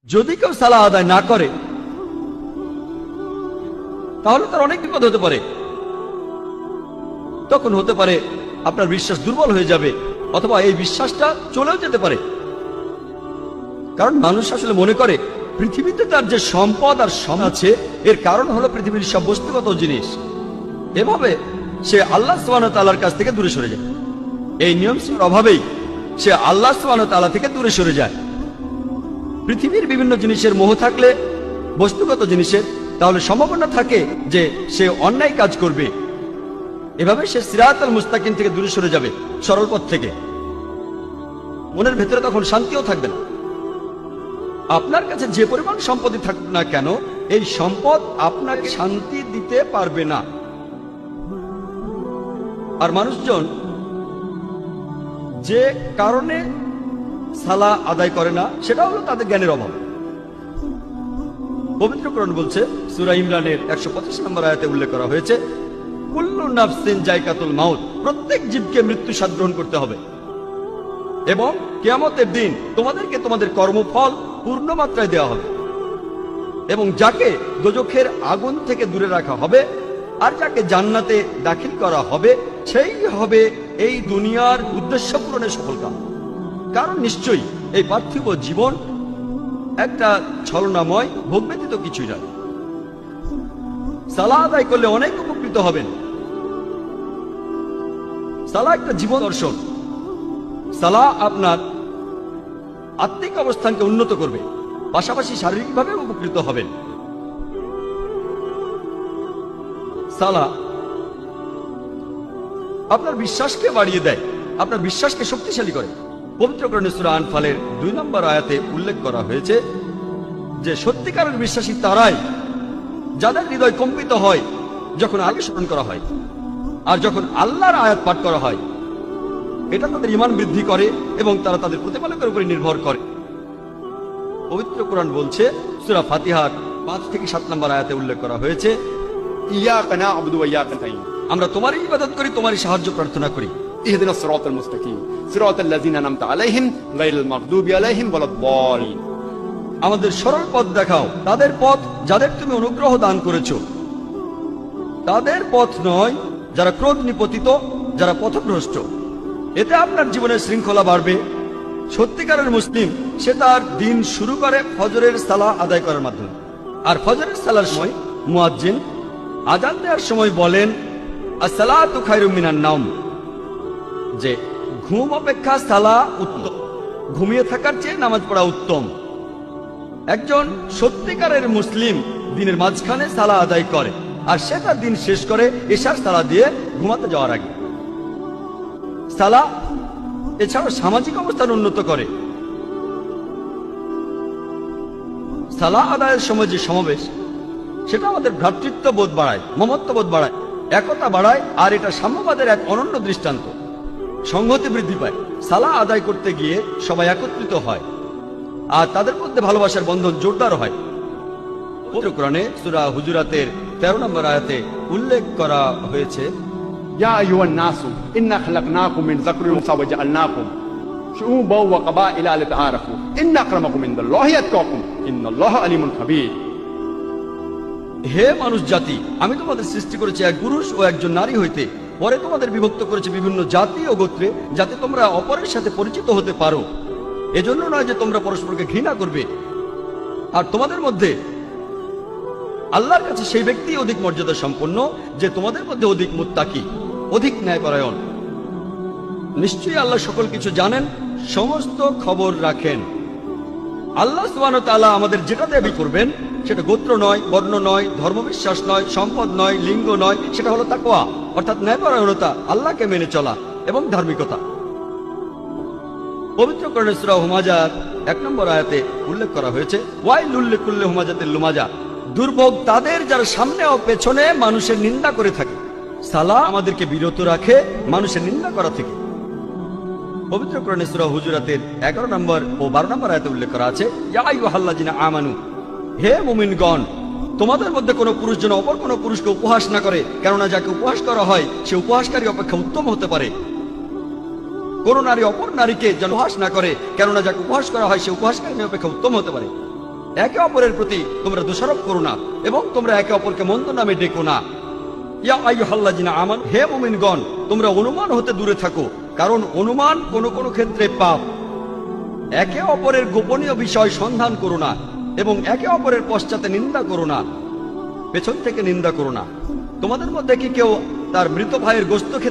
যদি কেউ সালাহ আদায় না করে তাহলে তার অনেক বিপদ হতে পারে। তখন হতে পারে আপনার বিশ্বাস দুর্বল হয়ে যাবে, অথবা এই বিশ্বাসটা চলেও যেতে পারে। কারণ মানুষ আসলে মনে করে পৃথিবীতে তার যে সম্পদ আর সময় আছে এর কারণ হলো পৃথিবীর সব বস্তুগত জিনিস। এভাবে সে আল্লাহ সুবহানাহু ওয়া তাআলার কাছ থেকে দূরে সরে যায়। এই নিয়মের অভাবেই সে আল্লাহ সুবহানাহু ওয়া তাআলা থেকে দূরে সরে যায়। পৃথিবীর বিভিন্ন জিনিসের মোহ থাকলে, বস্তুগত জিনিসের, তাহলে সম্ভাবনা থাকে যে সে অন্যায় কাজ করবে। এভাবে সে সিরাতাল মুস্তাকিম থেকে দূরে সরে যাবে, সরল পথ থেকে। মনের ভেতরে তখন শান্তিও থাকবে না। আপনার কাছে যে পরিমাণ সম্পত্তি থাকুক না কেন, এই সম্পদ আপনাকে শান্তি দিতে পারবে না। আর মানুষজন যে কারণে সালাহ আদায় করে না সেটা হলো তাদের জ্ঞানের অভাব। পবিত্র কোরআন বলছে, সূরা ইমরানের 125 নম্বর আয়াতে উল্লেখ করা হয়েছে, কুল্লু নাফসিন যায়কাতুল মাউত, প্রত্যেক জীবকে মৃত্যু স্বাদ গ্রহণ করতে হবে এবং কিয়ামতের দিন তোমাদেরকে তোমাদের কর্মফল পূর্ণ মাত্রায় দেওয়া হবে। এবং যাকে দোজখের আগুন থেকে দূরে রাখা হবে আর যাকে জান্নাতে দাখিল করা হবে সেই হবে এই দুনিয়ার উদ্দেশ্য পূরণের সফল কাম। কারণ নিশ্চয়ই এই পার্থিব জীবন একটা ছলনাময়, ভোগ ব্যতীত কিছুই নয়। সালাহ আদায় করলে অনেক উপকৃত হবেন। সালাহ একটা জীবন দর্শন। সালাহ আপনার আত্মিক অবস্থানকে উন্নত করবে, পাশাপাশি শারীরিকভাবে উপকৃত হবেন। সালাহ আপনার বিশ্বাসকে বাড়িয়ে দেয়, আপনার বিশ্বাসকে শক্তিশালী করে। পবিত্র কোরআনে সূরা আনফালের 2 নম্বর আয়াতে উল্লেখ করা হয়েছে যে সত্যিকারের বিশ্বাসী তারাই যাদের হৃদয় কম্পিত হয় যখন আগে স্মরণ করা হয় আর যখন আল্লাহর আয়াত পাঠ করা হয়। এটা তাদের ঈমান বৃদ্ধি করে এবং তারা তাদের প্রতিপালকের উপরে নির্ভর করে। পবিত্র কোরআন বলছে, সূরা ফাতিহার 5 থেকে 7 নম্বর আয়াতে উল্লেখ করা হয়েছে, ইয়াকা না'বুদু ওয়া ইয়াকা নাস্তাঈন, আমরা তোমারই ইবাদত করি, তোমারই সাহায্য প্রার্থনা করি। ইহদিনাস সিরাতাল মুস্তাকিম, সিরাতাল লাযিনা আন'আমতা আলাইহিম গায়রিল মাগদুবি আলাইহিম ওয়ালাদ-দাল্লিন, আমাদের সরল পথ দেখাও, তাদের পথ যাদের তুমি অনুগ্রহ দান করেছো, তাদের পথ নয় যারা ক্রোধ নিপতিত, যারা পথভ্রষ্ট। এতে আপনার জীবনের শৃঙ্খলা বাড়বে। সত্যিকারের মুসলিম সে তার দিন শুরু করে ফজরের সালাহ আদায় করার মাধ্যমে। আর ফজরের সালার সময় মুয়াজ্জিন আযান দেওয়ার সময় বলেন, আসসালাতু খায়রুম মিনান নাওম, যে ঘুম অপেক্ষা সালাহ উত্তম, ঘুমিয়ে থাকার চেয়ে নামাজ পড়া উত্তম। একজন সত্যিকারের মুসলিম দিনের মাঝখানে সালাহ আদায় করে আর সে তার দিন শেষ করে এশার সালাহ দিয়ে ঘুমাতে যাওয়ার আগে। সালাহ এছাড়াও সামাজিক অবস্থান উন্নত করে। সালাহ আদায়ের সময় যে সমাবেশ, সেটা আমাদের ভ্রাতৃত্ববোধ বাড়ায়, মমত্ববোধ বাড়ায়, একতা বাড়ায়, আর এটা সাম্যবাদের এক অনন্য দৃষ্টান্ত। সংহতি বৃদ্ধি পায়। সালাহ আদায় করতে গিয়ে সবাই একত্রিত হয় আর তাদের মধ্যে ভালোবাসার বন্ধন জোরদার হয়। পবিত্র কোরআনে সূরা হুজুরাতের 13 নম্বর আয়াতে উল্লেখ করা হয়েছে, ইয়া আইয়ুহান নাসু ইন্না খালাকনাকুম মিন যাকরিন ওয়া উনসা ওয়া জাআলনাকুম শুউবান ওয়া ক্বাবাইলা লিতাআরাফু ইন্না আকরামাকুম ইনদাল্লাহি আতকাকুম ইন্নাল্লাহা আলিমুন খাবীর। হে মানুষ জাতি, আমি তোমাদের সৃষ্টি করেছি এক পুরুষ ও একজন নারী হইতে, পরে তোমাদের বিভক্ত করেছি বিভিন্ন জাতি ও গোত্রে, যাতে তোমরা অপরের সাথে পরিচিত হতে পারো। এজন্য নয় যে তোমরা পরস্পরকে ঘৃণা করবে। আর তোমাদের মধ্যে আল্লাহর কাছে সেই ব্যক্তি অধিক মর্যাদা সম্পন্ন যে তোমাদের মধ্যে অধিক মুত্তাকি, অধিক ন্যায়পরায়ণ। নিশ্চয়ই আল্লাহ সকল কিছু জানেন, সমস্ত খবর রাখেন। আল্লাহ সুবহানাহু ওয়া তাআলা আমাদের যেটা দাবি করবেন সেটা গোত্র নয়, বর্ণ নয়, ধর্মবিশ্বাস নয়, সম্পদ নয়, লিঙ্গ নয়, সেটা হলো তাকওয়া, অর্থাৎ ন্যায়পরায়ণতা, আল্লাহকে মেনে চলা এবং ধার্মিকতা। পবিত্র কোরআনে সূরা হুমাজার 1 নম্বর আয়াতে উল্লেখ করা হয়েছে, ওয়াইলুল লিকুল্লি হুমাজাতিল লুমাজা, দুর্ভোগ তাদের যারা সামনে ও পেছনে মানুষের নিন্দা করে থাকে। সালাহ আমাদেরকে বিরত রাখে মানুষের নিন্দা করা থেকে। পবিত্র কোরআনে সূরা হুজুরাতের 11 নম্বর ও 12 নম্বর আয়াতে উল্লেখ করা আছে, ইয়া আইয়ুহাল্লাযিনা আমানু, হে মুমিনগণ, তোমাদের মধ্যে কোনো পুরুষ যেন অপর কোনো পুরুষকে উপহাস না করে, কেননা যাকে উপহাস করা হয় সে উপহাসকারী অপেক্ষা উত্তম হতে পারে। কোন নারী অপর নারীকে যেন উপহাস না করে, কেননা যাকে উপহাস করা হয় সে উপহাসকারী অপেক্ষা উত্তম হতে পারে। একে অপরের প্রতি তোমরা দোষারোপ করো না এবং তোমরা একে অপরকে মন্দ নামে ডেকো না। ইয়া আইয়ুহাল্লাযিনা আমানু, হে মুমিনগণ, তোমরা অনুমান হতে দূরে থাকো, কারণ অনুমান কোন কোন ক্ষেত্রে পাপ। একে অপরের গোপনীয় বিষয় সন্ধান করো না এবং একে অপরের পশ্চাতে নিন্দা করো না, পেছন থেকে নিন্দা করো না। তোমাদের মধ্যে কি কেউ তার মৃত ভাইয়ের গোশত খেতে